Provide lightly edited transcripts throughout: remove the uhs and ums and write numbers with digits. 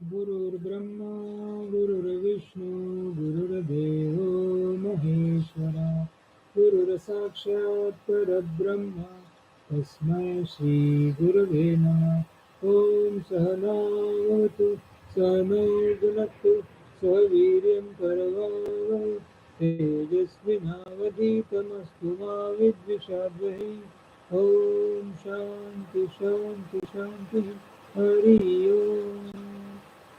गुरुर्ब्रह्मा गुरुर्विष्णू गुरुर्देवो महेश्वरा गुरुर्साक्षात् परब्रह्म तस्मै श्री गुरवे नमः। ॐ सहनावतु सहनौ भुनक्तु सह वीर्यं करवावहै तेजस्विनावधीतमस्तु मा विद्विषावहै। ॐ शान्ति शान्ति शान्तिः। हरि ओम।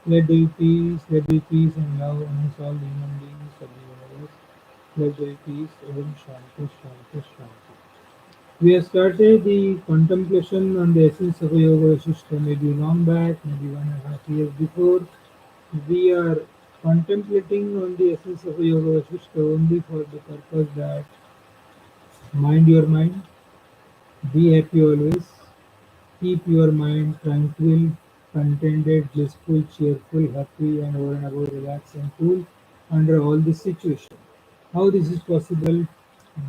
Let there be peace, let there be peace and love amongst all human beings of the universe. Let there be peace, Om Shanti, Shanti, Shanti. We have started the contemplation on the essence of a Yogaavasishtha maybe long back, maybe 1.5 years before. We are contemplating on the essence of a Yogaavasishtha only for the purpose that mind your mind, be happy always, keep your mind tranquil, contented, blissful, cheerful, happy, and over and above relaxed and cool under all this situation. How this is possible?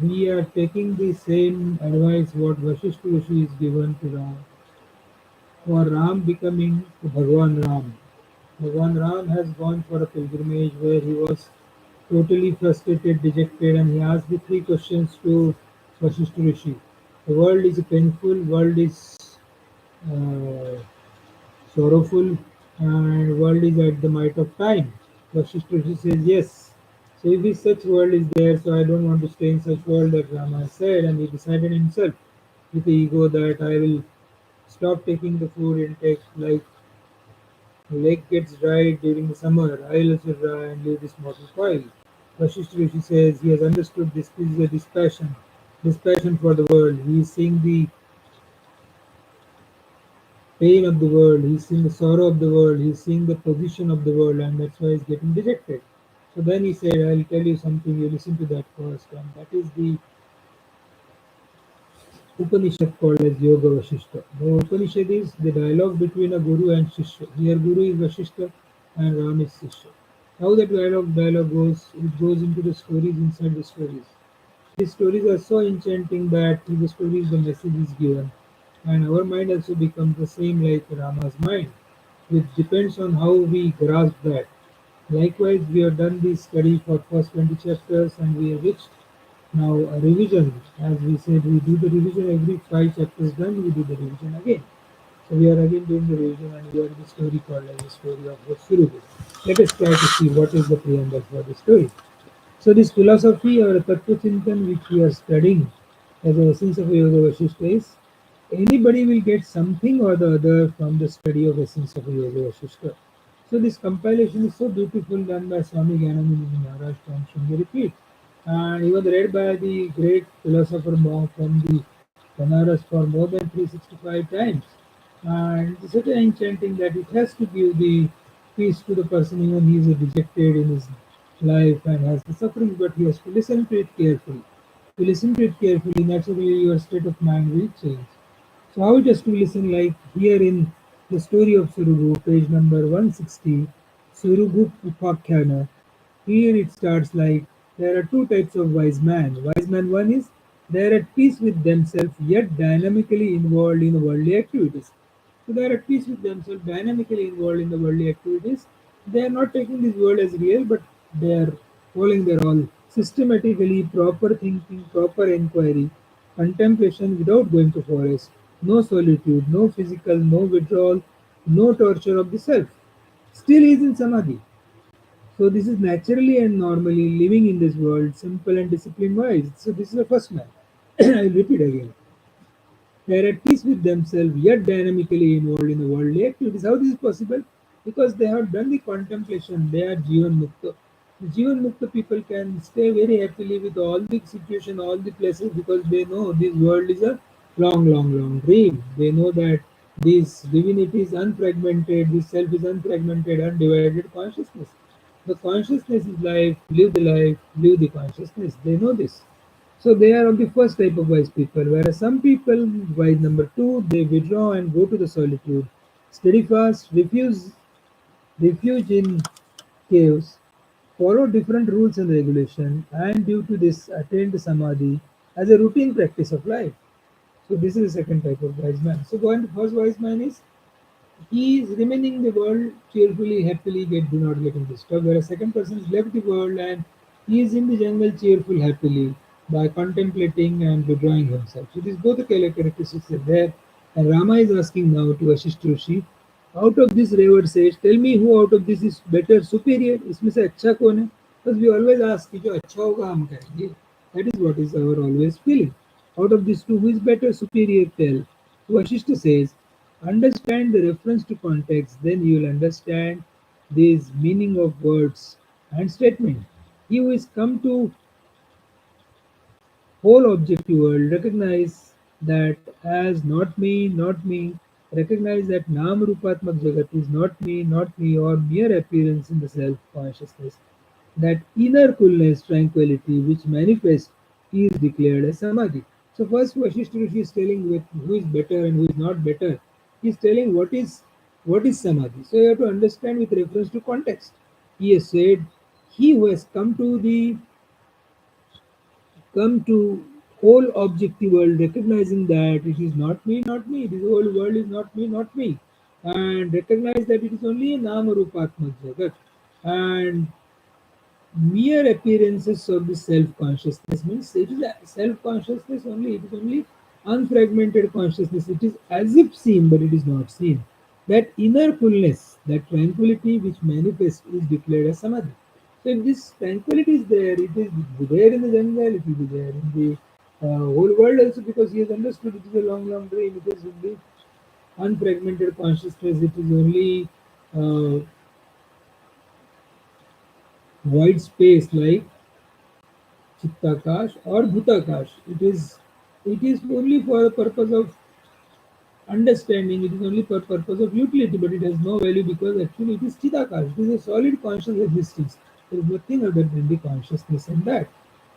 We are taking the same advice what Vasishtha Rishi is given to Ram for Ram becoming Bhagwan Ram. Bhagwan Ram has gone for a pilgrimage where he was totally frustrated, dejected, and he asked the three questions to Vasishtha Rishi. The world is painful, world is uh, sorrowful, and world is at the might of time. Vasishtha says yes. So if this such world is there, so I don't want to stay in such world, that Rama said, and he decided himself with the ego that I will stop taking the food intake. Like lake gets dry during the summer, I will also dry and leave this mortal coil. Vasishtha says he has understood this. This is a dispassion for the world. He is seeing the pain of the world, he's seeing the sorrow of the world, he's seeing the position of the world, and that's why he's getting dejected. So then he said, I'll tell you something, you listen to that first, and that is the Upanishad called as Yogaavasishtha. The Upanishad is the dialogue between a guru and Shishya. Here, guru is Vasishtha and Ram is Shishya. How that dialogue goes, it goes into the stories inside the stories. These stories are so enchanting that through the stories the message is given, and our mind also becomes the same like Rama's mind, which depends on how we grasp that. Likewise, we have done this study for first 20 chapters and we have reached now a revision. As we said, we do the revision every 5 chapters done, we do the revision again. So we are again doing the revision and we are in the story called as the story of the Suraghu. Let us try to see what is the preamble for the story. So this philosophy or Tattva Chintan which we are studying as the essence of Yoga Vasishtha is anybody will get something or the other from the study of essence of Yoga Vasishtha. So this compilation is so beautiful done by Swami Gyanananda Maharaj from Shringeri Peeth, and he was read by the great philosopher monk from the Banaras for more than 365 times. And it's such an enchanting that it has to give the peace to the person even he is dejected in his life and has the suffering, but he has to listen to it carefully. To listen to it carefully, naturally your state of mind will change. So how it has to listen, like here in the story of Suraghu, page number 160, Suraghu Upakhyana. Here it starts like there are two types of wise man. Wise man one is they are at peace with themselves yet dynamically involved in worldly activities. So they are at peace with themselves, dynamically involved in the worldly activities. They are not taking this world as real, but they are following their all systematically, proper thinking, proper inquiry, contemplation without going to forest, no solitude, no physical, no withdrawal, no torture of the self. Still he is in samadhi. So this is naturally and normally living in this world, simple and discipline wise. So this is the first man. I'll repeat again. They are at peace with themselves, yet dynamically involved in the worldly activities. How this is possible? Because they have done the contemplation. They are Jivan Mukta. The Jivan Mukta people can stay very happily with all the situation, all the places, because they know this world is a long dream. They know that this divinity is unfragmented, this self is unfragmented, undivided consciousness. The consciousness is life, live the consciousness. They know this. So they are of the first type of wise people, whereas some people, wise number two, they withdraw and go to the solitude, study fast, refuge in caves, follow different rules and regulation, and due to this attain samadhi as a routine practice of life. So this is the second type of wise man. So going to first wise man is he is remaining in the world cheerfully, happily, do not getting disturbed. Whereas second person has left the world and he is in the jungle cheerful, happily by contemplating and withdrawing himself. So these both the characteristics are there. And Rama is asking now to Vasishtha Rishi, out of this raver sage, tell me who out of this is better, superior. इसमें से अच्छा कौन है? Because we always ask कि जो अच्छा होगा हम करेंगे. That is what is our always feeling. Out of these two, who is better, superior? Tell. So Vasishtha says, understand the reference to context, then you will understand this meaning of words and statement. He who is come to whole objective world recognize that as not me, recognize that Nam Rupatmak Jagat is not me, or mere appearance in the self consciousness. That inner coolness, tranquility, which manifests, is declared as Samadhi. So, first, Vasishtha Rishi is telling with who is better and who is not better. He is telling what is Samadhi. So, you have to understand with reference to context. He has said, he who has come to whole objective world recognizing that it is not me, this whole world is not me, and recognize that it is only a nama rupatmak jagat, and mere appearances of the self-consciousness means it is a self-consciousness only, it is only unfragmented consciousness, it is as if seen but it is not seen. That inner coolness, that tranquility which manifests is declared as samadhi. So if this tranquility is there, it is there in the jungle, it will be there in the whole world also, because he has understood it is a long dream, it is only unfragmented consciousness, it is only uh, void space like Chittakash or Bhutakash. It is only for the purpose of understanding, it is only for purpose of utility, but it has no value because actually it is Chittakash. It is a solid conscious existence. There is nothing other than the consciousness in that.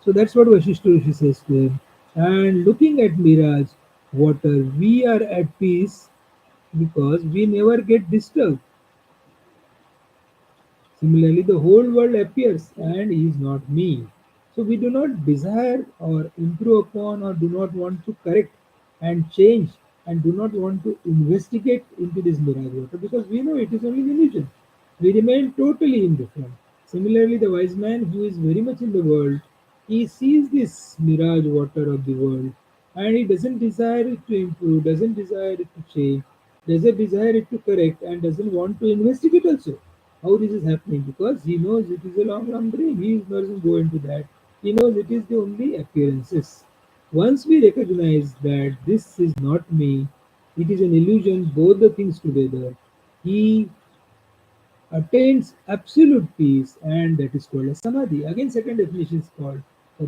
So that's what Vasishtha Rishi says to him. And looking at mirage, water, we are at peace because we never get disturbed. Similarly, the whole world appears and is not me. So we do not desire or improve upon or do not want to correct and change and do not want to investigate into this mirage water because we know it is only an illusion. We remain totally indifferent. Similarly, the wise man who is very much in the world, he sees this mirage water of the world and he doesn't desire it to improve, doesn't desire it to change, doesn't desire it to correct, and doesn't want to investigate also how this is happening because he knows it is a long dream. He doesn't go into that. He knows it is the only appearances. Once we recognize that this is not me, it is an illusion, both the things together, he attains absolute peace, and that is called as samadhi. Again, second definition is called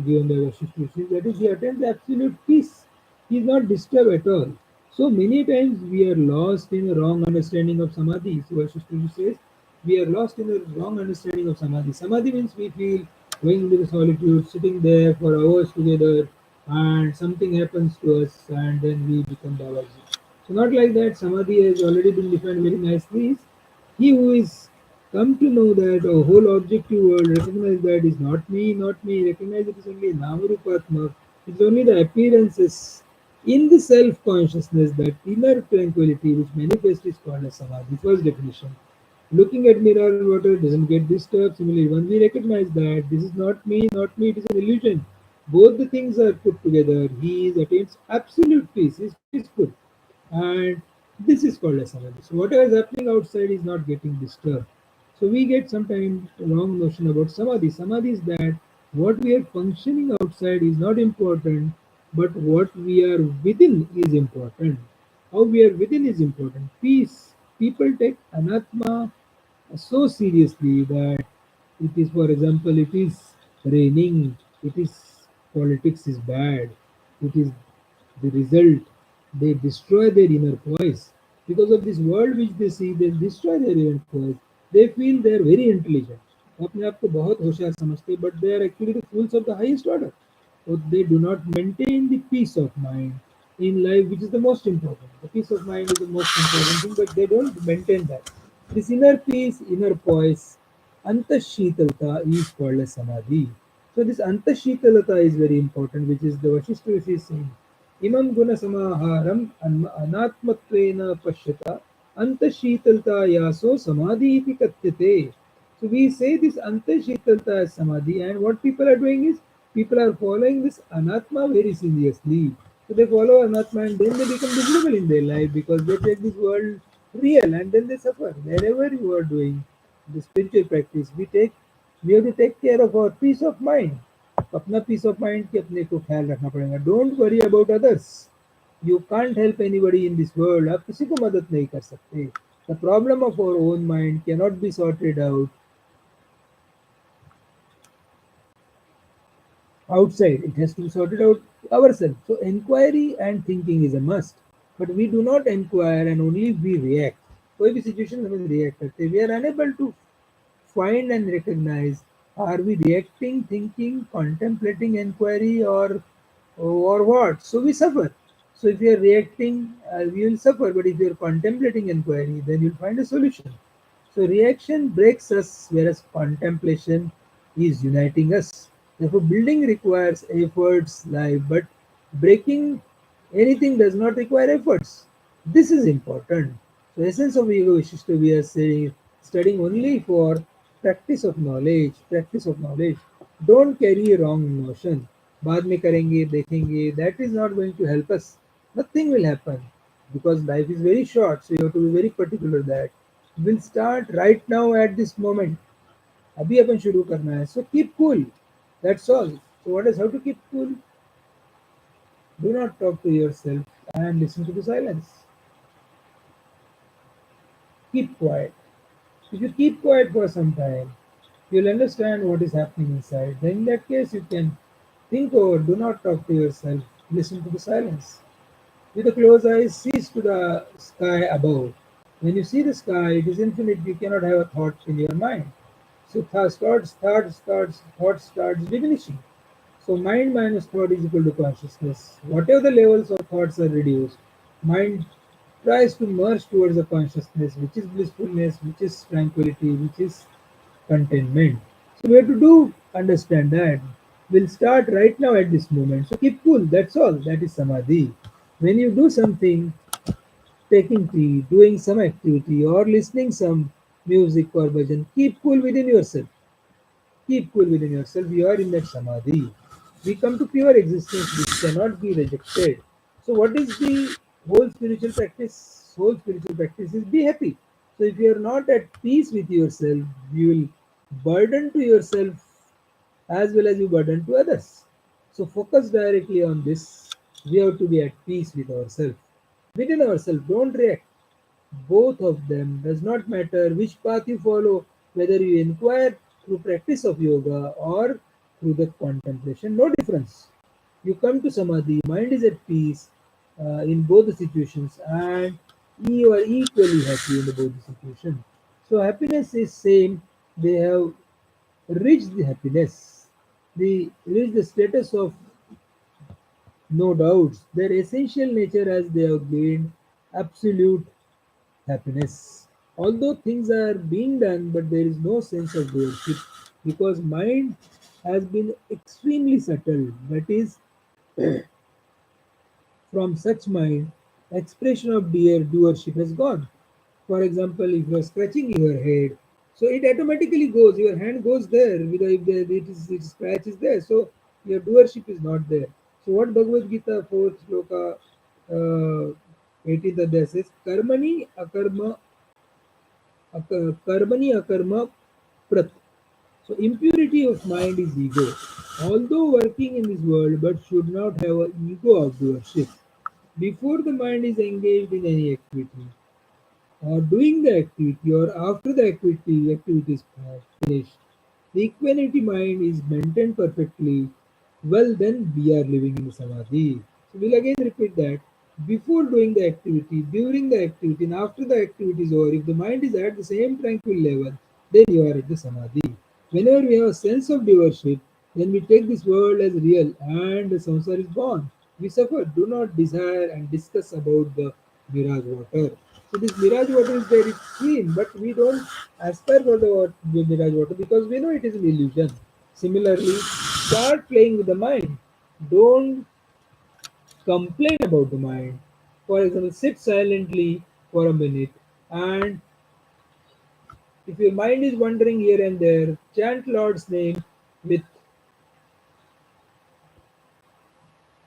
given by Vasishtha Rishi, that is, he attains absolute peace. He is not disturbed at all. So many times we are lost in a wrong understanding of samadhi. So Vasishtha Rishi says, we are lost in a wrong understanding of samadhi. Samadhi means we feel going into the solitude, sitting there for hours together, and something happens to us, and then we become Babaji. So not like that. Samadhi has already been defined very nicely. He who is come to know that a whole objective world, recognize that is not me, recognize it is only Namarupatma, it is only the appearances in the self consciousness, that inner tranquility which manifests is called as Samadhi. First definition. Looking at mirror water doesn't get disturbed. Similarly, when we recognize that this is not me, it is an illusion. Both the things are put together. He is attains absolute peace, he is peaceful. And this is called as samadhi. So whatever is happening outside is not getting disturbed. So we get sometimes wrong notion about samadhi. Samadhi is that what we are functioning outside is not important, but what we are within is important. How we are within is important. Peace. People take anatma so seriously that it is, for example, it is raining, it is politics is bad, it is the result, they destroy their inner voice. Because of this world which they see, they destroy their inner voice. They feel they are very intelligent. अपने आप को बहुत होशियार समझते, but they are actually the fools of the highest order. So they do not maintain the peace of mind in life, which is the most important. The peace of mind is the most important thing, but they don't maintain that. This inner peace, inner poise, Antashitalata is called as Samadhi. So this Antashitalata is very important, which is the Vasishtha Rishi is saying. Imam guna samaharam anatmatvena pashyata Antashitalta yaso samadhi iti katyate. So we say this Antashitalta as samadhi, and what people are doing is people are following this anatma very seriously. So they follow anatma and then they become miserable in their life because they take this world real and then they suffer. Wherever you are doing the spiritual practice, we have to take care of our peace of mind. अपना peace of mind की अपने को ख्याल रखना पड़ेगा. Don't worry about others. You can't help anybody in this world. आप किसी को मदद नहीं कर सकते. The problem of our own mind can not be sorted out outside. It has to be sorted out ourselves. So inquiry and thinking is a must. But we do not inquire and only we react. कोई भी situation में हम react करते हैं. We are unable to find and recognize, are we reacting, thinking, contemplating inquiry, or what? So we suffer. So if you are reacting, we will suffer. But if you are contemplating inquiry, then you'll find a solution. So reaction breaks us, whereas contemplation is uniting us. Therefore, building requires efforts, but breaking anything does not require efforts. This is important. So, essence of Yogaavasishtha we are saying, studying only for practice of knowledge. Practice of knowledge. Don't carry wrong notion. बाद में करेंगे, देखेंगे. That is not going to help us. Nothing will happen because life is very short. So you have to be very particular that we'll start right now at this moment. अभी अपन शुरू करना है. So keep cool. That's all. So what is how to keep cool? Do not talk to yourself and listen to the silence. Keep quiet. If you keep quiet for some time, you'll understand what is happening inside. Then in that case, you can think over. Do not talk to yourself. Listen to the silence. With a closed eyes, see to the sky above. When you see the sky, it is infinite. You cannot have a thought in your mind. So thought starts diminishing. So mind minus thought is equal to consciousness. Whatever the levels of thoughts are reduced, mind tries to merge towards the consciousness, which is blissfulness, which is tranquility, which is contentment. So we have to do understand that. We'll start right now at this moment. So keep cool. That's all. That is samadhi. When you do something, taking tea, doing some activity, or listening some music or bhajan, keep cool within yourself. Keep cool within yourself. You are in that samadhi. We come to pure existence which cannot be rejected. So, what is the whole spiritual practice? Whole spiritual practice is be happy. So, if you are not at peace with yourself, you will burden to yourself as well as you burden to others. So, focus directly on this. We have to be at peace with ourselves. Within ourselves, don't react. Both of them does not matter which path you follow, whether you inquire through practice of yoga or through the contemplation, no difference. You come to samadhi, mind is at peace in both the situations, and you are equally happy in both the situations. So happiness is same. They have reached the happiness. They reach the status of no doubts. Their essential nature as they have gained absolute happiness. Although things are being done, but there is no sense of doership because mind has been extremely subtle. That is, from such mind, expression of dear doership has gone. For example, if you are scratching your head, so it automatically goes. Your hand goes there. If it scratch is there, so your doership is not there. So what Bhagavad Gita fourth sloka, 18th adhyaya says, "Karmani akarma karmani akarma prat." So impurity of mind is ego. Although working in this world, but should not have an ego of doership. Before the mind is engaged in any activity, or doing the activity, or after the activity is finished, the equanimity mind is maintained perfectly. Well, then we are living in samadhi. So we'll again repeat that before doing the activity, during the activity, and after the activity is over, if the mind is at the same tranquil level, then you are at the samadhi. Whenever we have a sense of doership, then we take this world as real and the samsara is gone. We suffer. Do not desire and discuss about the mirage water. So this mirage water is very clean, but we don't aspire for the mirage water because we know it is an illusion. Similarly, start playing with the mind. Don't complain about the mind. For example, sit silently for a minute. And if your mind is wandering here and there, chant Lord's name with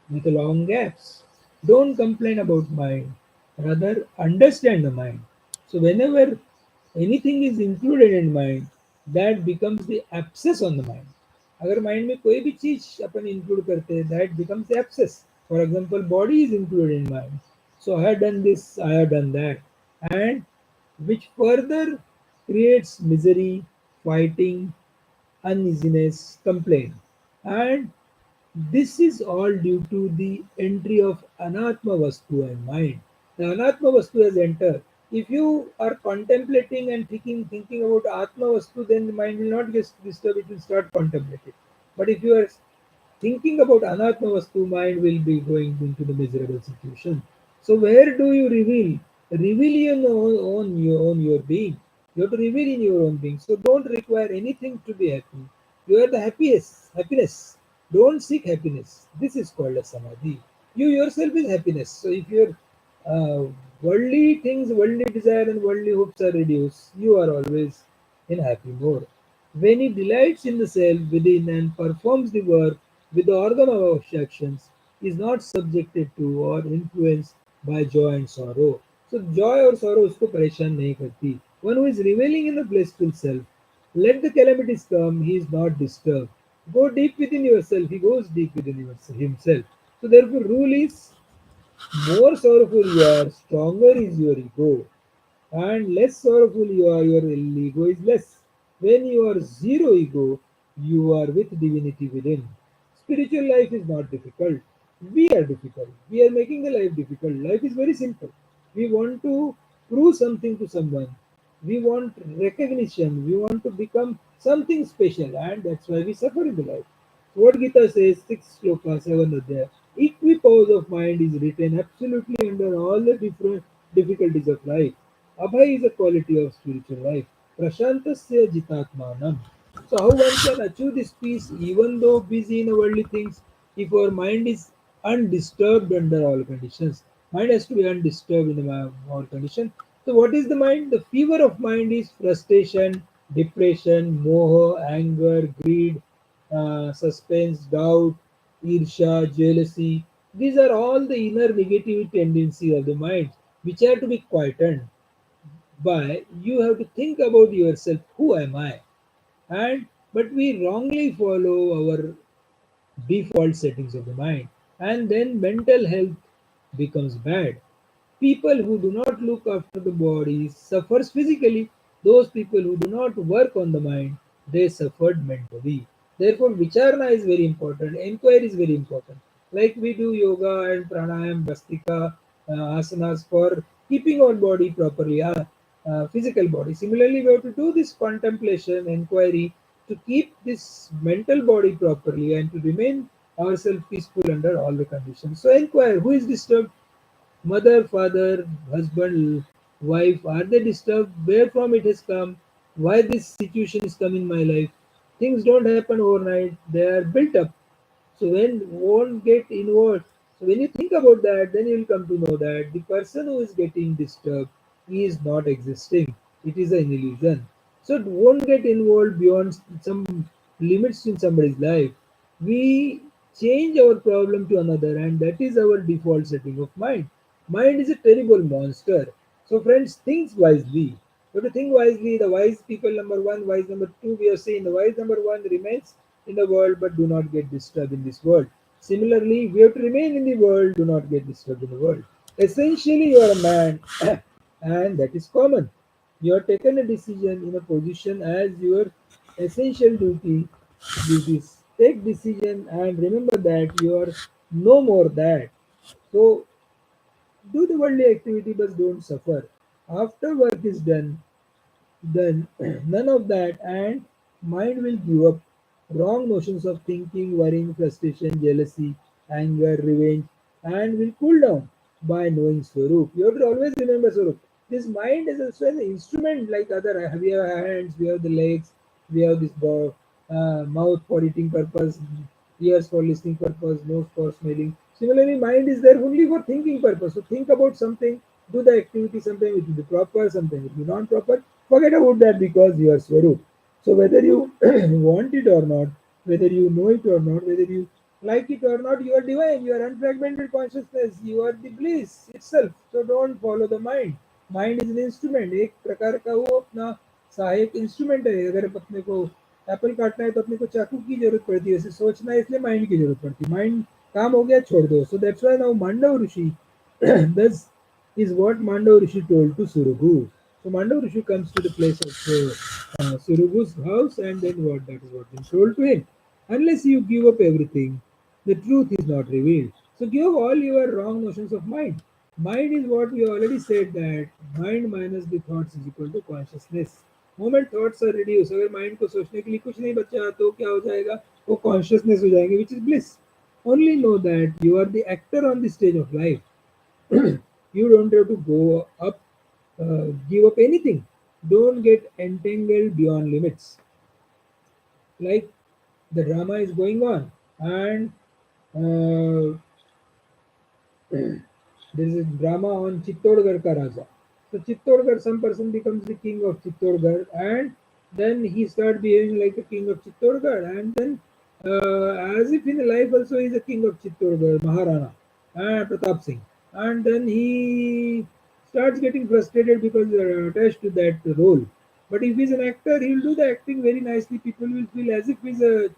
long gaps. Don't complain about mind, rather understand the mind. So whenever anything is included in mind, that becomes the abscess on the mind. अगर mind में कोई भी चीज अपन include करते हैं, that becomes the abscess. For example, body is included in mind. So I have done this, I have done that, and which further creates misery, fighting, uneasiness, complaint. And this is all due to the entry of Anatma Vastu and mind. The Anatma Vastu has entered. If you are contemplating and thinking about Atma Vastu, then the mind will not get disturbed, it will start contemplating. But if you are thinking about Anatma Vastu, mind will be going into the miserable situation. So where do you reveal? Reveal your being. You have to reveal in your own being. So don't require anything to be happy. You are the happiest. Happiness. Don't seek happiness. This is called a samadhi. You yourself is happiness. So if your uh, worldly things, worldly desire and worldly hopes are reduced, you are always in happy mode. When he delights in the self within and performs the work with the organ of actions, is not subjected to or influenced by joy and sorrow. So joy or sorrow उसको परेशान नहीं करती. One who is reveling in the blissful self, let the calamities come, he is not disturbed. Go deep within yourself, he goes deep within himself. So therefore rule is more sorrowful you are, stronger is your ego, and less sorrowful you are, your ego is less. When you are zero ego, you are with divinity within. Spiritual life is not difficult. We are difficult. We are making the life difficult. Life is very simple. We want to prove something to someone. We want recognition. We want to become something special, and that's why we suffer in the life. What Gita says, 6 sloka, 7 adhyaya. Equipoise of mind is written absolutely under all the different difficulties of life. Abhay is a quality of spiritual life. Prashantasya jitatmanam. So how one can achieve this peace even though busy in worldly things if our mind is undisturbed under all conditions. Mind has to be undisturbed in all conditions. So what is the mind? The fever of mind is frustration, depression, moha, anger, greed, suspense, doubt, irsha, jealousy. These are all the inner negative tendencies of the mind which are to be quietened by you have to think about yourself, who am I? And but we wrongly follow our default settings of the mind, and then mental health becomes bad. People who do not look after the body suffers physically. Those people who do not work on the mind, they suffered mentally. Therefore, vicharana is very important. Inquiry is very important. Like we do yoga and pranayam, bastika, asanas for keeping our body properly, physical body. Similarly, we have to do this contemplation, inquiry to keep this mental body properly and to remain ourselves peaceful under all the conditions. So, inquire who is disturbed. Mother, father, husband, wife, are they disturbed? Where from it has come? Why this situation is come in my life? Things don't happen overnight, they are built up. So when won't get involved, so when you think about that, then you will come to know that the person who is getting disturbed is not existing. It is an illusion. So won't get involved beyond some limits in somebody's life. We change our problem to another, and that is our default setting of mind. Mind is a terrible monster. So friends, think wisely. You have to think wisely. The wise people, number one, wise number two, we have seen the wise number one remains in the world but do not get disturbed in this world. Similarly, we have to remain in the world, do not get disturbed in the world. Essentially, you are a man, and that is common. You have taken a decision in a position as your essential duties. Take decision and remember that you are no more that. So do the worldly activity but don't suffer. After work is done, then none of that, and mind will give up wrong notions of thinking, worrying, frustration, jealousy, anger, revenge, and will cool down by knowing Swarup. You have to always remember Swarup. This mind is also an instrument like other. We have hands, we have the legs, we have this mouth for eating purpose, ears for listening purpose, nose for smelling. Similarly, mind is there only for thinking purpose. So think about something, Do the activity, sometimes it will be proper, sometimes it will be non-proper. Forget about that because you are Swarup. So whether you want it or not, whether you know it or not, whether you like it or not, you are divine, you are unfragmented consciousness, you are the bliss itself. So don't follow the mind. Mind is an instrument, एक प्रकार का वो अपना सहायक instrument है. अगर अपने को एप्पल काटना है तो अपने को चाकू की जरूरत पड़ती है, ऐसे सोचना है इसलिए माइंड की जरूरत पड़ती है. माइंड काम हो गया छोड़ दो. So that's why now Mandav Rishi this is what Mandav Rishi told to Suraghu. So Mandav Rishi comes to the place of Suraghu's house, and then that is what is told to him. Unless you give up everything, the truth is not revealed. So give up all your wrong notions of mind. Mind is what we already said, that mind minus the thoughts is equal to consciousness. Moment thoughts are reduced, अगर mind को सोचने के लिए कुछ नहीं बचा तो क्या हो जाएगा, वो consciousness हो जाएंगे, which is bliss. Only know that you are the actor on the stage of life. You don't have to go up, give up anything. Don't get entangled beyond limits. Like the drama is going on, and uh, there is a drama on Chittorgarh ka Raja. So Chittorgarh, some person becomes the king of Chittorgarh, and then he starts behaving like the king of Chittorgarh, and then as if in life also he is a king of Chittorgarh, Maharana, and Pratap Singh, and then he starts getting frustrated because they are attached to that role. But if he's an actor, he will do the acting very nicely. People will feel as if he's a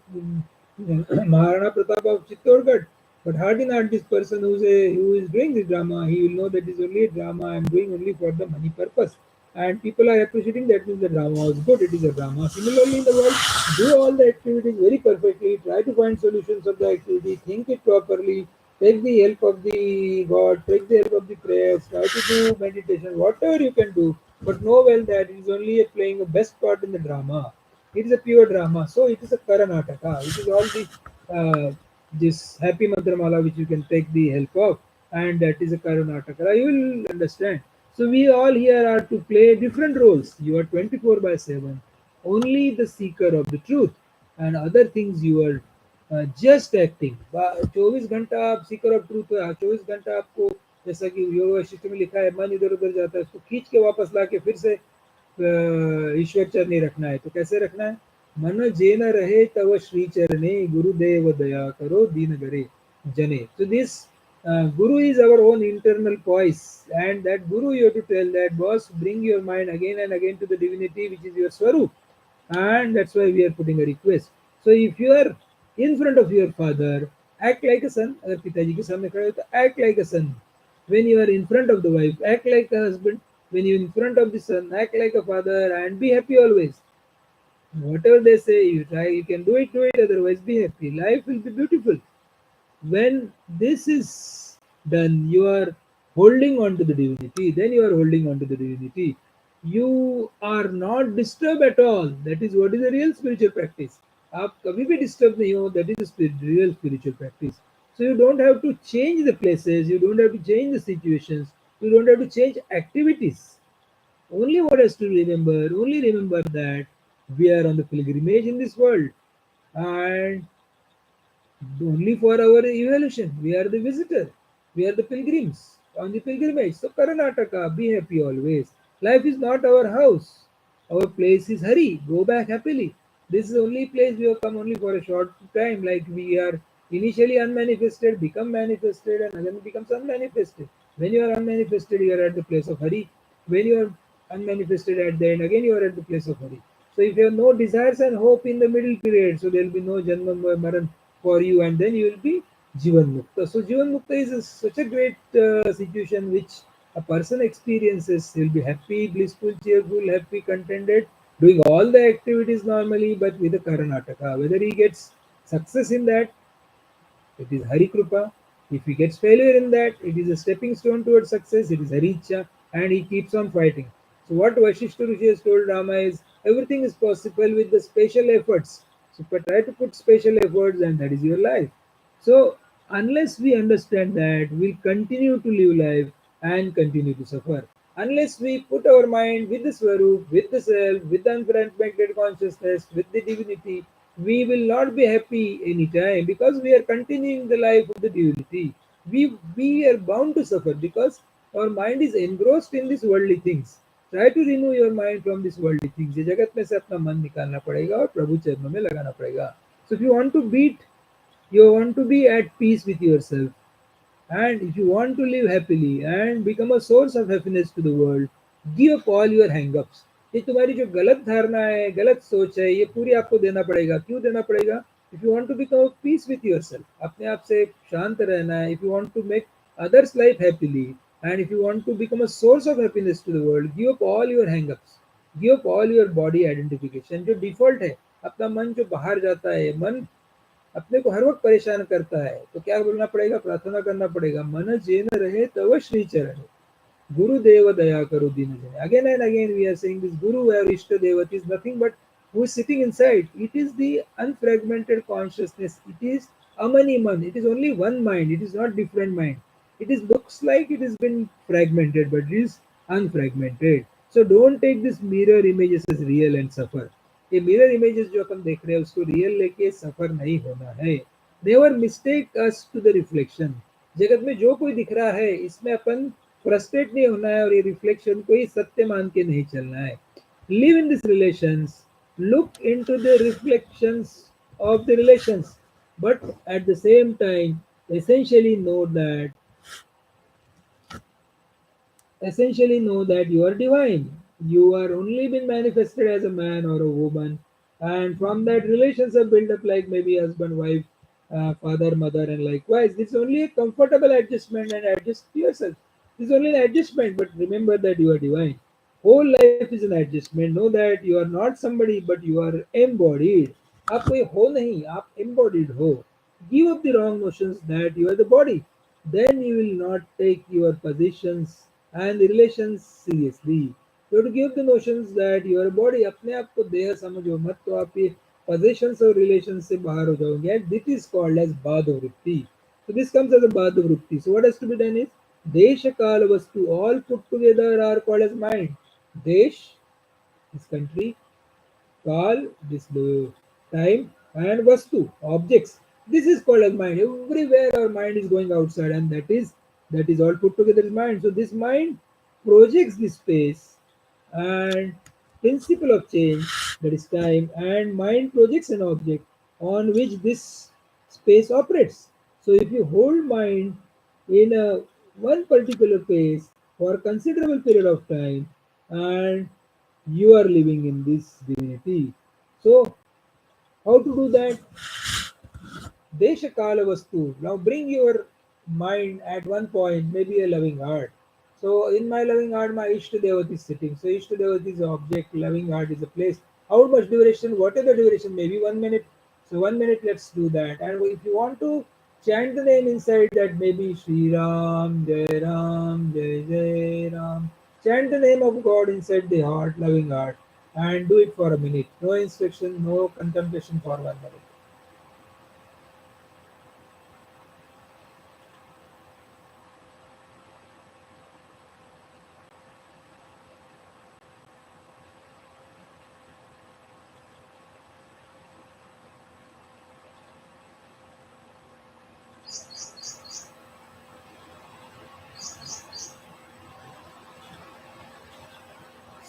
Maharana Pratap of Chittorgarh. But hardly not this person who is doing this drama. He will know that it is only a drama. I am doing only for the money purpose. And people are appreciating that means the drama was good. It is a drama. Similarly, in the world, do all the activities very perfectly. Try to find solutions of the activity. Think it properly. Take the help of the God. Take the help of the prayers. Try to do meditation. Whatever you can do. But know well that it is only playing a best part in the drama. It is a pure drama. So it is a Karanataka. It is all the this happy mantramala which you can take the help of, and that is a Karunataka. You will understand. So we all here are to play different roles. You are 24/7, only the seeker of the truth, and other things you are just acting. 24 घंटा आप Sikar of truth हो, 24 घंटा आपको जैसा कि योग वशिष्ठ में लिखा है, मन इधर उधर जाता है, उसको खींच के वापस ला के फिर से ईश्वर चरणी रखना है. तो कैसे रखना है? मन जे न रहे तव श्री चरणे, गुरुदेव दया करो दीन गरे जने. So this guru is our own internal voice, and that guru you have to tell that, boss, bring your mind again and again to the divinity which is your swarup. And that's why we are putting a request. So if you are in front of your father, act like a son. अगर पिताजी के सामने खड़े हो तो act like a son. When you are in front of the wife, act like a husband. When you are in front of the son, act like a father and be happy always. Whatever they say, you try, you can do it, otherwise be happy. Life will be beautiful. When this is done, you are holding on to the divinity, then you are holding on to the divinity. You are not disturbed at all. That is what is a real spiritual practice. आप कभी भी disturb नहीं हो, that is a real spiritual practice. So you don't have to change the places, you don't have to change the situations, you don't have to change activities. Only what has to remember, only remember that we are on the pilgrimage in this world, and only for our evolution. We are the visitor. We are the pilgrims on the pilgrimage. So Karnataka, be happy always. Life is not our house. Our place is Hari. Go back happily. This is the only place we have come only for a short time. Like we are initially unmanifested, become manifested, and again becomes unmanifested. When you are unmanifested, you are at the place of Hari. When you are unmanifested at the end, again you are at the place of Hari. So if you have no desires and hope in the middle period, so there will be no Janma Maran for you, and then you will be Jivan Mukta. So Jivan Mukta is such a great situation which a person experiences. He will be happy, blissful, cheerful, happy, contented, doing all the activities normally, but with the Karnataka. Whether he gets success in that, it is Hari Krupa. If he gets failure in that, it is a stepping stone towards success. It is Haricha, and he keeps on fighting. So what Vasishtha Rishi has told Rama is everything is possible with the special efforts. So try to put special efforts, and that is your life. So unless we understand that, we'll continue to live life and continue to suffer. Unless we put our mind with the Swarup, with the self, with the unfragmented consciousness, with the divinity, we will not be happy anytime because we are continuing the life of the divinity. We are bound to suffer because Our mind is engrossed in these worldly things. Try to remove your mind from these worldly things. ये जगत में से अपना मन निकालना पड़ेगा और प्रभु चरणों में लगाना पड़ेगा. So if you want to you want to be at peace with yourself, and if you want to live happily and become a source of happiness to the world, give up all your hang-ups. ये तुम्हारी जो गलत धारणा है, गलत सोच है, ये पूरी आपको देना पड़ेगा. क्यों देना पड़ेगा? If you want to become at peace with yourself, अपने आप से शांत रहना है. If you want to make others' life happily, and if you want to become a source of happiness to the world, give up all your hang-ups. Give up all your body identification. जो default है, अपना मन जो बाहर जाता है, मन अपने को हर वक्त परेशान करता है, तो क्या बोलना पड़ेगा? प्रार्थना करना पड़ेगा. मन जेन रहे तव श्री चरण, Gurudev Daya Karo Dina Jane. Again and again we are saying this Guru or Ishtadevat is nothing but who is sitting inside. It is the unfragmented consciousness. It is Amaniman. It is only one mind. It is not different mind. It is looks like it has been fragmented, but it is unfragmented. So don't take this mirror images as real and suffer. ये mirror images जो अपन देख रहे हैं उसको real लेके सफर नहीं होना है. Never mistake us to the reflection. जगत में जो कोई दिख रहा है इसमें अपन फ्रस्ट्रेट नहीं होना है और ये रिफ्लेक्शन को ही सत्य मान के नहीं चलना है. Live in this relations, look into the reflections of the relations, but at the same time essentially know that you are divine. You are only been manifested as a man or a woman, and from that relations are built up like maybe husband, wife, father, mother, and likewise. This is only a comfortable adjustment and adjust yourself. This is only an adjustment, but remember that you are divine. Whole life is an adjustment. Know that you are not somebody, but you are embodied. आप कोई हो नहीं, आप embodied हो. Give up the wrong notions that you are the body. Then you will not take your positions and the relations seriously. You have to give the notions that you are a body. अपने आप को देह समझो मत, तो आप ये possessions और relations से बाहर हो जाओगे. And this is called as badavritti. So this comes as a badavritti. So what has to be done is Desha Kala Vastu all put together are called as mind. Desh is country, Kal this the time, and Vastu objects. This is called as mind. Everywhere our mind is going outside, and that is all put together as mind. So this mind projects this space and principle of change, that is time, and mind projects an object on which this space operates. So if you hold mind in a one particular place for a considerable period of time, and you are living in this divinity. So how to do that? Desha Kala Vastu. Now bring your mind at one point, maybe a loving heart. So in my loving heart, my Ishtadevat is sitting. So Ishtadevat is an object, loving heart is a place. How much duration? Whatever the duration, maybe 1 minute. So 1 minute, let's do that. And if you want to chant the name inside that, maybe Shri Ram, Jai Ram, Jai Jai Ram. Chant the name of God inside the heart, loving heart, and do it for a minute. No instruction, no contemplation for 1 minute.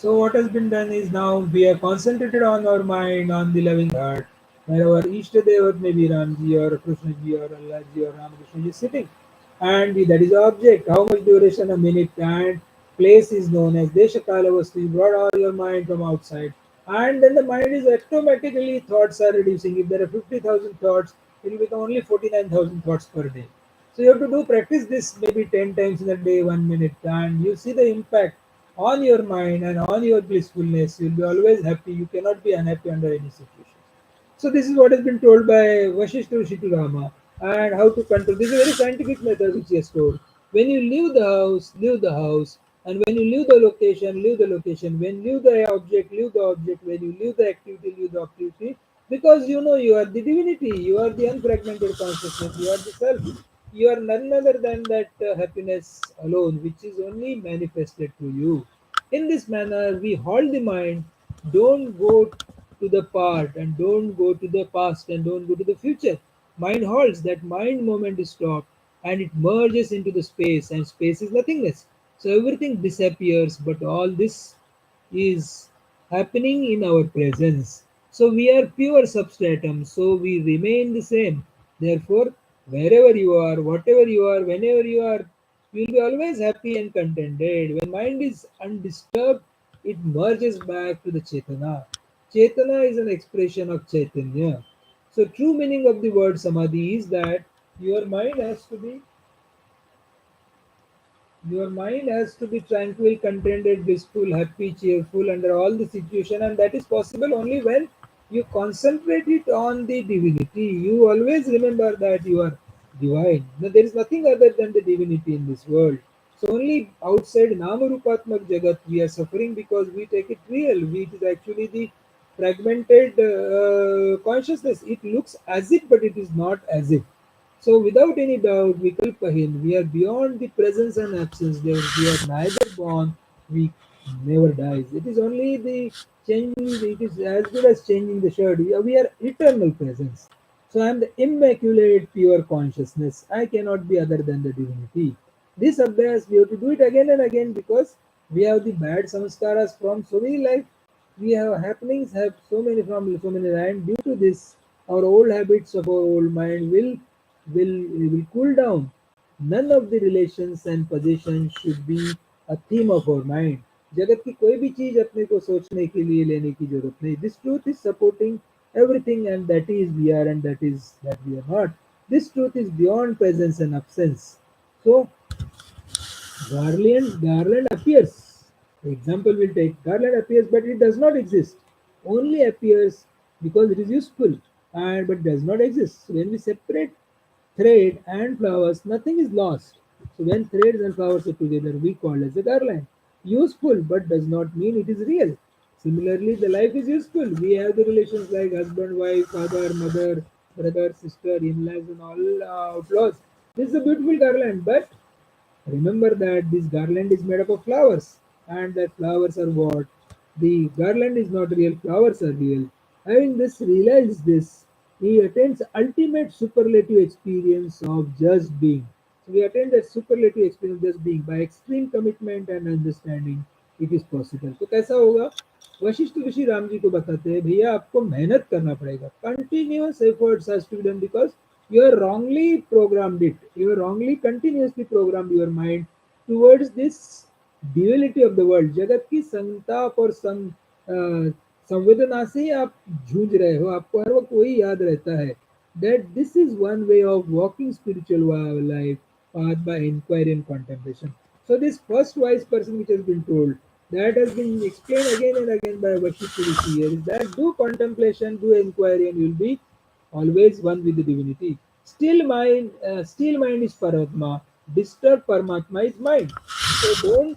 So what has been done is now we are concentrated on our mind, on the loving heart, where our Ishtadevat may be Ramji or Krishnaji or Allahji or Ramakrishnaji is sitting. And that is the object. How much duration? A minute. And place is known as Deshakala Vastu. You brought all your mind from outside. And then the mind is automatically, thoughts are reducing. If there are 50,000 thoughts, it will become only 49,000 thoughts per day. So you have to do practice this maybe 10 times in a day, 1 minute, and you see the impact on your mind and on your blissfulness. You'll be always happy. You cannot be unhappy under any situation. So this is what has been told by Vasishtha Rishi to Rama, and how to control. This is a very scientific method which he has told. When you leave the house, leave the house. And when you leave the location, leave the location. When you leave the object, leave the object. When you leave the activity, leave the activity. Because you know you are the divinity, you are the unfragmented consciousness, you are the self. You are none other than that happiness alone, which is only manifested to you. In this manner, we hold the mind. Don't go to the part, and don't go to the past, and don't go to the future. Mind halts. That mind moment is stopped, and it merges into the space, and space is nothingness. So everything disappears, but all this is happening in our presence. So we are pure substratum, so we remain the same. Therefore, wherever you are, whatever you are, whenever you are, you will be always happy and contented. When mind is undisturbed, it merges back to the Chetana. Chetana is an expression of Chaitanya. So true meaning of the word samadhi is that your mind has to be your mind has to be tranquil, contented, blissful, happy, cheerful under all the situation, and that is possible only when you concentrate it on the divinity. You always remember that you are divine. Now, there is nothing other than the divinity in this world. So only outside Namarupatmak Jagat we are suffering because we take it real. It is actually the fragmented consciousness. It looks as if, but it is not as if. So without any doubt, Vikalpahin, we are beyond the presence and absence. There we are neither born, we never dies. It is only the changing. It is as good as changing the shirt. We are eternal presence. So I am the immaculate pure consciousness. I cannot be other than the divinity. This abhyas we have to do it again and again because we have the bad samskaras from so many life. We have happenings have so many from so many and due to this our old habits of our old mind will cool down. None of the relations and possessions should be a theme of our mind. जगत की कोई भी चीज अपने को सोचने के लिए लेने की जरूरत नहीं. This truth is supporting everything, and that is we are, and that is that we are not. This truth is beyond presence and absence. So garland appears. The example will take garland appears, but it does not exist. Only appears because it is useful, and but does not exist. So when we separate thread and flowers, nothing is lost. So when threads and flowers are together, we call as a garland. Useful, but does not mean it is real. Similarly, the life is useful. We have the relations like husband, wife, father, mother, brother, sister, in-laws, and all outlaws. This is a beautiful garland, but remember that this garland is made up of flowers, and that flowers are what? The garland is not real, flowers are real. Having this realized this, he attains ultimate superlative experience of just being. So we attain that superlative experience of just being by extreme commitment and understanding. It is possible. तो कैसा होगा? वशिष्ठ ऋषि राम जी को बताते हैं भैया आपको मेहनत करना पड़ेगा. Continuous efforts has to be done because you are wrongly programmed it. You are wrongly continuously programmed your mind towards this duality of the world. जगत की संताप और संवेदना से ही आप जूझ रहे हो. आपको हर वक्त वही याद रहता है that this is one way of walking spiritual life path by inquiry and contemplation. So this first wise person which has been told that has been explained again and again by Vashishta Rishi here is that do contemplation, do inquiry, and you'll be always one with the divinity. Still mind is Paramatma. Disturbed Paramatma is mind. So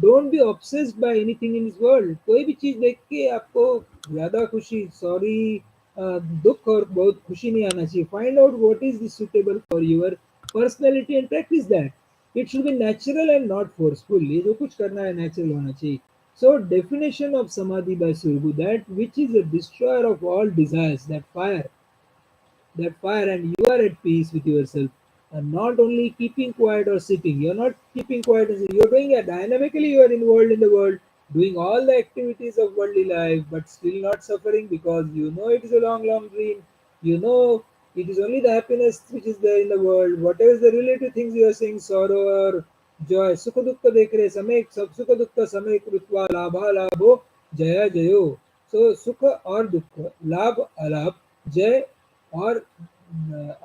don't be obsessed by anything in this world. कोई भी चीज देख के आपको ज्यादा खुशी sorry दुख और बहुत खुशी नहीं आना चाहिए. Find out what is the suitable for your personality and practice that. It should be natural and not forceful. ये जो कुछ करना है natural होना चाहिए. So definition of samadhi by Suraghu, that which is a destroyer of all desires, that fire, and you are at peace with yourself, and not only keeping quiet or sitting. You're not keeping quiet and sitting. You're doing it dynamically. You are involved in the world, doing all the activities of worldly life, but still not suffering because you know it is a long dream. You know it is only the happiness which is there in the world. Whatever is the relative things you are seeing, sorrow or joy, sukha dukkha dekh rahe, samay sab sukha dukkha samay krutva labha labho jaya jayo. So sukha or dukkha, labh alabh, jay or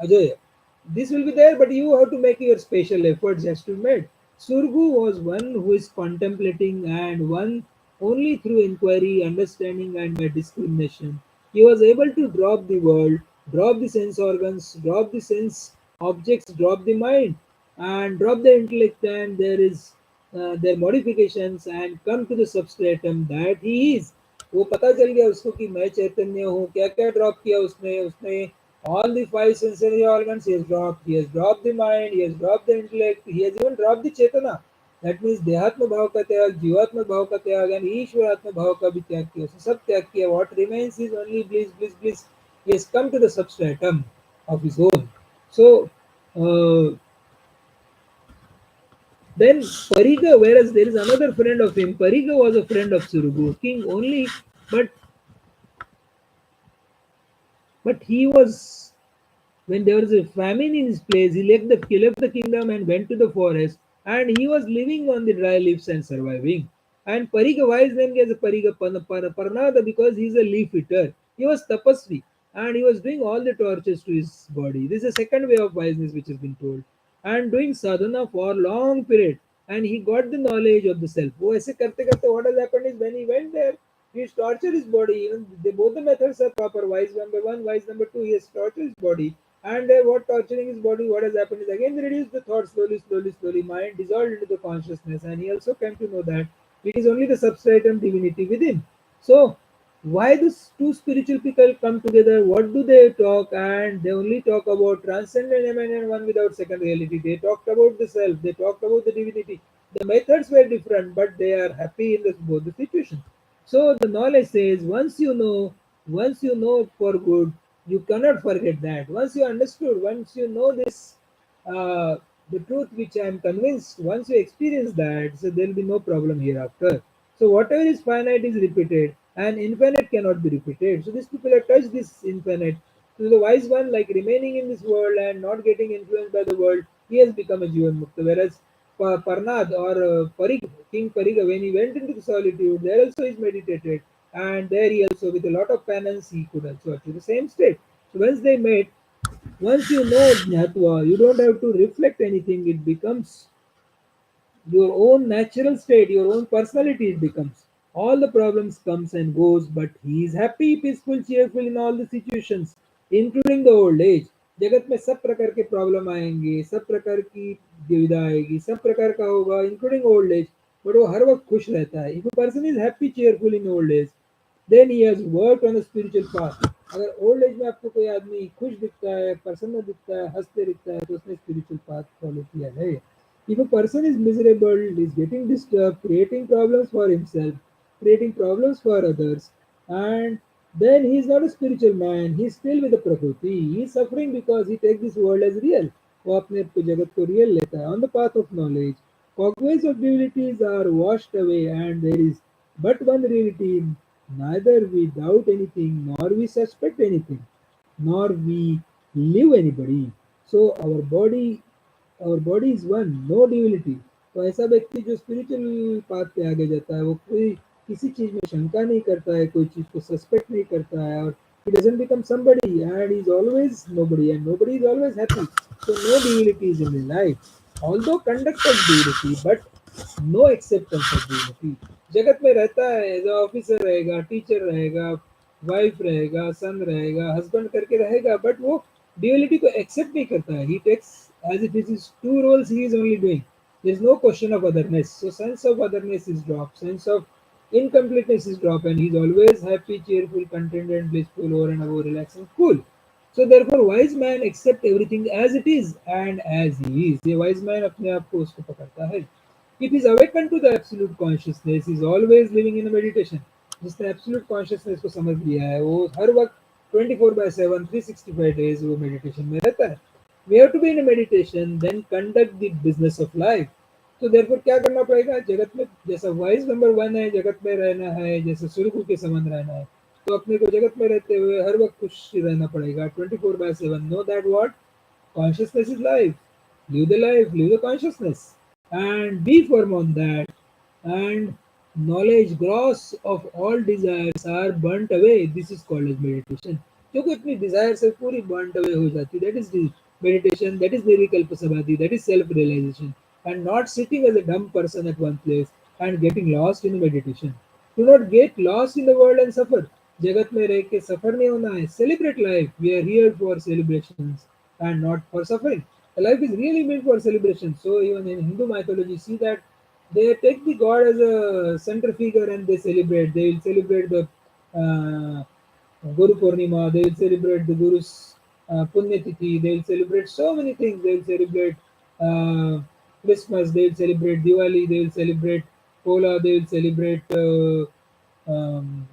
Ajay. This will be there, but you have to make your special efforts has to be made. Surgu was one who is contemplating and one only through inquiry, understanding, and by discrimination. He was able to drop the world, drop the sense organs, drop the sense objects, drop the mind, and drop the intellect, and there is their modifications and come to the substratum that he is. वो पता चल गया उसको कि मैं चैतन्य हूँ. क्या क्या ड्रॉप किया उसने उसने all the five sensory organs he has dropped. He has dropped the mind, he has dropped the intellect, he has even dropped the chetana. That means देहात्म भाव का त्याग, जीवात्म भाव का त्याग, and ईश्वरात्म भाव का भी त्याग किया. उसने सब त्याग किया. What remains is only bliss. He has come to the substratum of his own. So Then Pariga, whereas there is another friend of him, Pariga was a friend of Suraghu, king only, but he was, when there was a famine in his place, he left the kingdom and went to the forest, and he was living on the dry leaves and surviving. And Pariga, why is named as a Pariga Parnada? Because he is a leaf eater. He was tapasvi, and he was doing all the tortures to his body. This is a second way of wiseness which has been told. And doing sadhana for long period, and he got the knowledge of the self. वो ऐसे करते करते what has happened is when he went there, he has tortured his body. Even both the methods are proper. Wise number one, wise number two. He has tortured his body, and what torturing his body, what has happened is again they reduce the thought slowly, slowly, slowly. Mind dissolved into the consciousness, and he also came to know that it is only the substratum divinity within. So, why these two spiritual people come together? What do they talk? And they only talk about transcendent immanent one without second reality. They talked about the self. They talked about the divinity. The methods were different, but they are happy in both the situations. So the knowledge says once you know for good, you cannot forget that. Once you understood, once you know this, the truth which I am convinced, once you experience that, so there will be no problem hereafter. So whatever is finite is repeated, and infinite cannot be repeated. So these people have touched this infinite. So the wise one, like remaining in this world and not getting influenced by the world, he has become a Jivan Mukta. Whereas Parnad or King Pariga, when he went into the solitude, there also he meditated, and there he also, with a lot of penance, he could also achieve the same state. So once they met, once you know Jnatva, you don't have to reflect anything. It becomes your own natural state, your own personality. It becomes all the problems comes and goes, but he is happy, peaceful, cheerful in all the situations, including the old age. जगत में सब प्रकार के problem आएंगे, सब प्रकार की दुविधा आएगी, सब प्रकार का होगा, इंक्लूडिंग ओल्ड एज, बट वो हर वक्त खुश रहता है. If a person is happy cheerful in old age, then he has work on a spiritual path. अगर ओल्ड एज में आपको कोई आदमी खुश दिखता है, प्रसन्न दिखता है, हंसते दिखता है, तो उसने स्पिरिचुअल पाथ फॉलो किया है. If a person is miserable, is getting disturbed, creating problems for himself, creating problems for others, and then he is not a spiritual man. He is still with the prakriti. He is suffering because he takes this world as real. वो अपने जगत को real लेता है. On the path of knowledge, cogways of divinities are washed away, and there is but one reality. Neither we doubt anything, nor we suspect anything, nor we live anybody. So our body is one, no duality. तो ऐसा व्यक्ति जो spiritual path पे आगे जाता है, वो कोई किसी चीज में शंका नहीं करता है, कोई चीज को सस्पेक्ट नहीं करता है, और he doesn't become somebody, and he's always nobody, and nobody is always happy. So no duality is in his life, although conduct of duality, but no acceptance of duality. जगत में रहता है, एज ऑफिसर रहेगा, teacher रहेगा, wife रहेगा, सन रहेगा, husband करके रहेगा, बट वो duality को एक्सेप्ट नहीं करता है. He takes as if it is two roles he is only doing. There is no question of otherness. So sense of otherness is dropped, sense of incompleteness is dropped, and he is always happy, cheerful, contented, blissful, over and above, relaxed and cool. So therefore, wise man accept everything as it is and as he is. ये wise man अपने आप को उसको पकड़ता है. If he is awakened to the absolute consciousness, he is always living in a meditation. जिसने absolute consciousness को समझ लिया है, वो हर वक्त 24/7, 365 days वो meditation में रहता है. We have to be in a meditation, then conduct the business of life. तो therefore क्या करना पड़ेगा? जगत में जैसा वाइज नंबर वन है, जगत में रहना है, जैसे सुरखु के समान रहना है, तो अपने को जगत में रहते हुए हर वक्त खुश रहना पड़ेगा. 24/7. Know that what consciousness is life. Live the consciousness, and be firm on that. And knowledge gross of all desires are burnt away. This is called as meditation. क्योंकि अपनी desires है पूरी burnt away हो जाती. That is the meditation. That is nirvikalpa samadhi. That is self realization. And not sitting as a dumb person at one place and getting lost in meditation. Do not get lost in the world and suffer. जगत में रह के सफर नहीं होना है. Celebrate life. We are here for celebrations and not for suffering. Life is really meant for celebration. So even in Hindu mythology, see that they take the god as a center figure and they celebrate. They will celebrate the uh, Guru Purnima. They will celebrate the Guru's Punya Tithi. They will celebrate so many things. They will celebrate uh, Christmas. They will celebrate Diwali. They will celebrate Pola. They will celebrate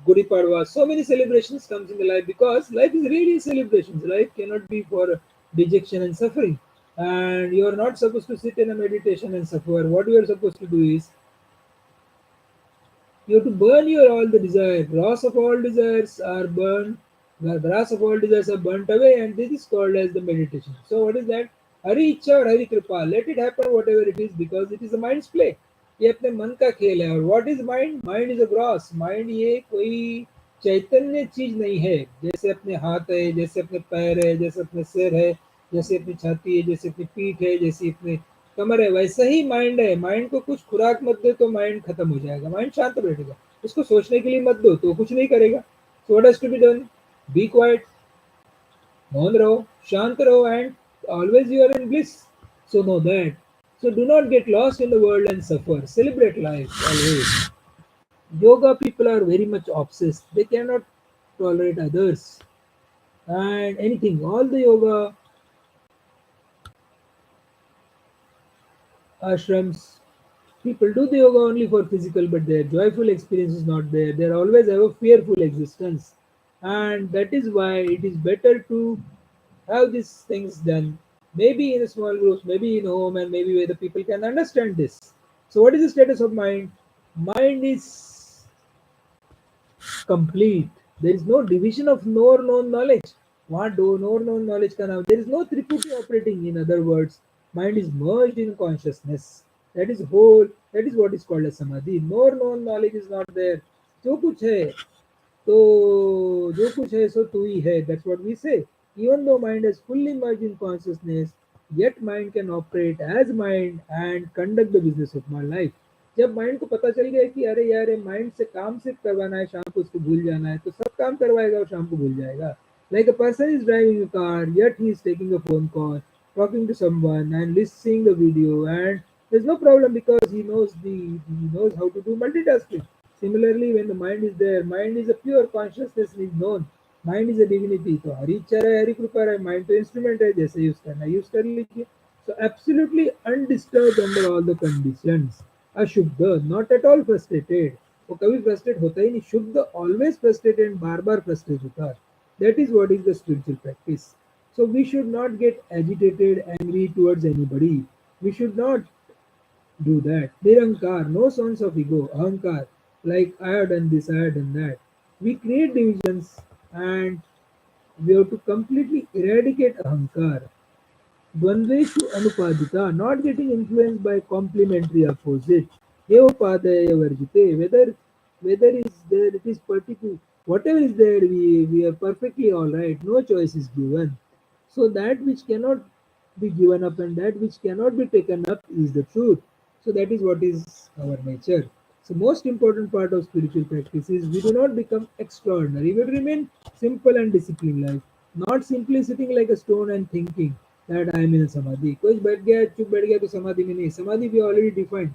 Gudi Padwa. So many celebrations comes in the life because life is really celebrations. Life cannot be for dejection and suffering. And you are not supposed to sit in a meditation and suffer. What you are supposed to do is you have to burn your all the desire. Grass of all desires are burned. The grass of all desires are burnt away, and this is called as the meditation. So what is that? Hari Icha or Hari Kripa. Let it happen whatever it is because it is the mind's play. ये अपने मन का खेल है और what is mind mind is a gross mind ये कोई चैतन्य चीज नहीं है जैसे अपने हाथ है जैसे अपने पैर है जैसे अपने सिर है जैसे अपनी छाती है जैसे अपनी पीठ है जैसे अपने कमर है वैसा ही माइंड है माइंड को कुछ खुराक मत दे तो माइंड खत्म हो जाएगा माइंड शांत बैठेगा उसको सोचने के लिए मत दो तो कुछ नहीं करेगा so what has to be done be quite मौन रहो शांत रहो and always you are in bliss so know that so do not get lost in the world and suffer celebrate life always yoga people are very much obsessed they cannot tolerate others and anything all the yoga ashrams people do the yoga only for physical but their joyful experience is not there they always have a fearful existence and that is why it is better to have these things done maybe in a small groups maybe in home and maybe where the people can understand this so what is the status of mind mind is complete. There is no division of knower known knowledge. What do knower known knowledge can have? There is no triputi operating. In other words, mind is merged in consciousness. That is whole. That is what is called as samadhi. Knower known knowledge is not there. जो कुछ है तो जो कुछ है सो तू ही है. That's what we say. Even though mind is fully merged in consciousness, yet mind can operate as mind and conduct the business of my life. जब माइंड को पता चल गया कि अरे यार ये माइंड से काम सिर्फ करवाना है शाम को उसको भूल जाना है तो सब काम करवाएगा और शाम को भूल जाएगा like a person is driving a car yet he is taking a phone call talking to someone and listening the video and there's no problem because he knows how to do multitasking similarly when the mind is there mind is a pure consciousness is known mind is a divinity तो हरि इच्छा रहे हरि कृपा रहे mind तो instrument है जैसे use करना use कर लीजिए so absolutely undisturbed under all the conditions अशुद्ध नॉट एट ऑल फ्रस्ट्रेटेड वो कभी फ्रस्ट्रेट होता ही नहीं शुद्ध ऑलवेज फ्रस्ट्रेटेड एंड बार बार फ्रस्ट्रेट होता है that is what is the spiritual practice so we should not get agitated angry towards anybody we should not do that niranकार no sense of ego ahankar like I have done this I have done that we create divisions and we have to completely eradicate ahankar Dvandveshu anupadita, not getting influenced by complementary opposite. Evopadaya varjite, whether is there it is particular whatever is there we are perfectly alright, no choice is given. So that which cannot be given up and that which cannot be taken up is the truth. So that is what is our nature. So most important part of spiritual practice is we do not become extraordinary. We remain simple and disciplined life. Not simply sitting like a stone and thinking that I am in a samadhi. कुछ बैठ गया चुप बैठ गया तो समाधि में नहीं समाधि we already defined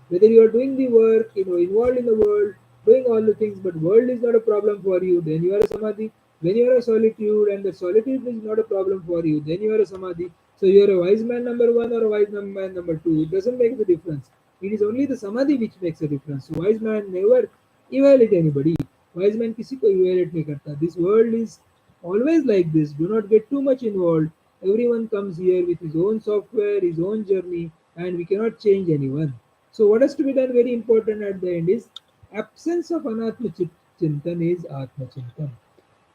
whether you are doing the work involved in the world doing all the things but world is not a problem for you then you are a samadhi when you are a solitude and the solitude is not a problem for you then you are a samadhi so you are a wise man number one or a wise man number two it doesn't make the difference it is only the samadhi which makes a difference so wise man never evaluate anybody wise man किसी को evaluate नहीं करता this world is always like this do not get too much involved everyone comes here with his own software his own journey and we cannot change anyone so what has to be done very important at the end is absence of anatma chintan is atma chintan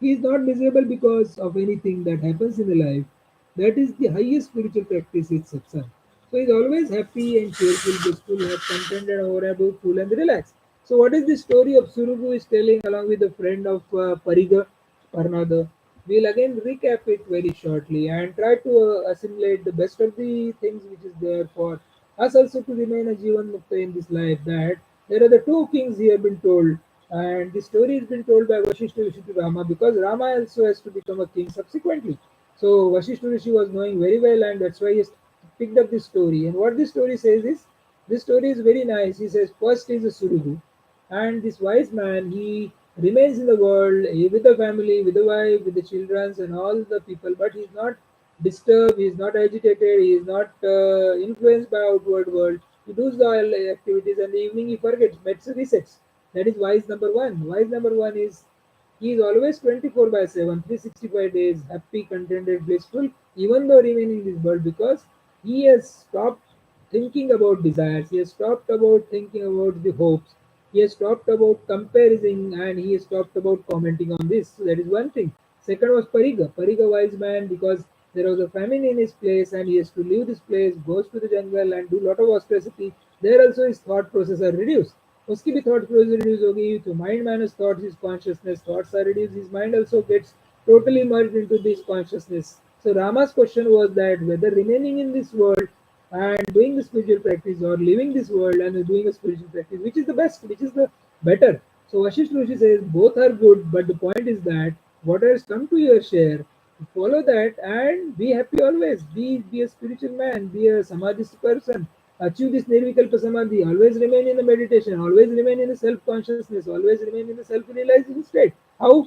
he is not miserable because of anything that happens in the life that is the highest spiritual practice is satsang so he is always happy and cheerful blissful content and overable full and relaxed so what is the story of Suraghu is telling along with a friend of Pariga Parnada we'll again recap it very shortly and try to assimilate the best of the things which is there for us also to remain a Jivan Mukta in this life that there are the two kings here been told and the story has been told by Vasishtha Rishi to Rama because Rama also has to become a king subsequently. So Vasishtha Rishi was knowing very well and that's why he has picked up this story and what this story says is this story is very nice. He says first is a Suraghu and this wise man he remains in the world with the family, with the wife, with the children, and all the people. But he is not disturbed. He is not agitated. He is not influenced by outward world. He does all activities, and in the evening he forgets. Mets resets. That is wise number one. Wise number one is he is always 24 by 7, 365 days, happy, contented, blissful, even though remaining in this world because He has stopped thinking about desires. He has stopped about thinking about the hopes. He has stopped about comparing and he has stopped about commenting on this. So that is one thing. Second was Pariga. Pariga wise man because there was a famine in his place and he has to leave this place, goes to the jungle and do lot of austerity. There also his thought process are reduced. उसकी भी thought process reduce होगी तो mind minus thoughts his consciousness thoughts are reduced his mind also gets totally merged into this consciousness. So Rama's question was that whether remaining in this world and doing the spiritual practice or leaving this world and doing a spiritual practice, which is the best, which is the better. So Vashisht Rishi says both are good, but the point is that what has come to your share, follow that and be happy always. Be a spiritual man, be a samadhist person. Achieve this nirvikalpa samadhi. Always remain in the meditation. Always remain in the self consciousness. Always remain in the self realizing state. How?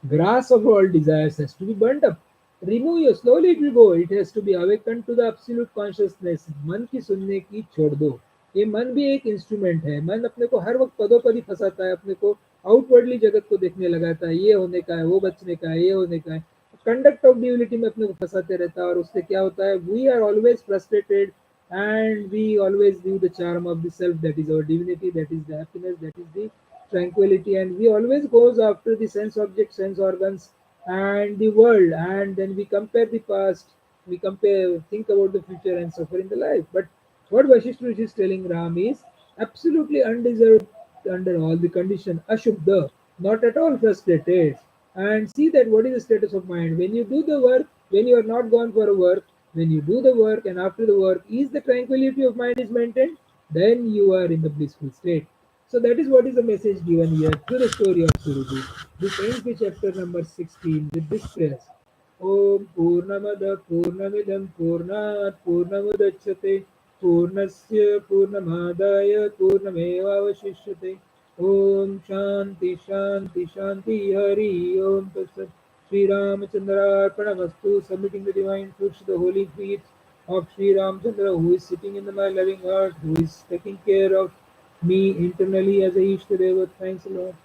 Grass of all desires has to be burnt up. Remove your slowly it will go. It has to be awakened to the absolute consciousness. मन की सुनने की छोड़ दो. ये मन भी एक इंस्ट्रूमेंट है. मन अपने को हर वक्त पदोपदी फंसाता है, अपने को आउटवर्डली जगत को देखने लगाता है, ये होने का है, वो बचने का है, ये होने का है. कंडक्ट ऑफ ड्यूलिटी में अपने को फंसाते रहता है और उससे क्या होता है, we are always frustrated and we always leave the charm of the self, that is our divinity, that is the happiness, that is the tranquility, and we always goes after the sense objects, sense organs and the world, and then we compare the past, we compare, think about the future and suffer in the life. But what Vashishtha is telling Ram is absolutely undeserved under all the condition, ashubdha, not at all frustrated. And see that what is the status of mind when you do the work, when you are not gone for a work, when you do the work and after the work is the tranquility of mind is maintained, then you are in the blissful state. So that is what is the message given here through the story of Suraghu. This ends the chapter number 16 with this prayer. Om Purnamada Purnamidam Purnat Purnamudachyate Purnasya Purnamadaya Purnamevavashishyate. Om Shanti Shanti Shanti Hari Om Tatsat. Sri Ramachandra Arpanamastu, submitting the divine fruits to the holy feet of Sri Ramchandra, who is sitting in the my loving heart, who is taking care of me internally as a Ishtadeva. Thanks a lot.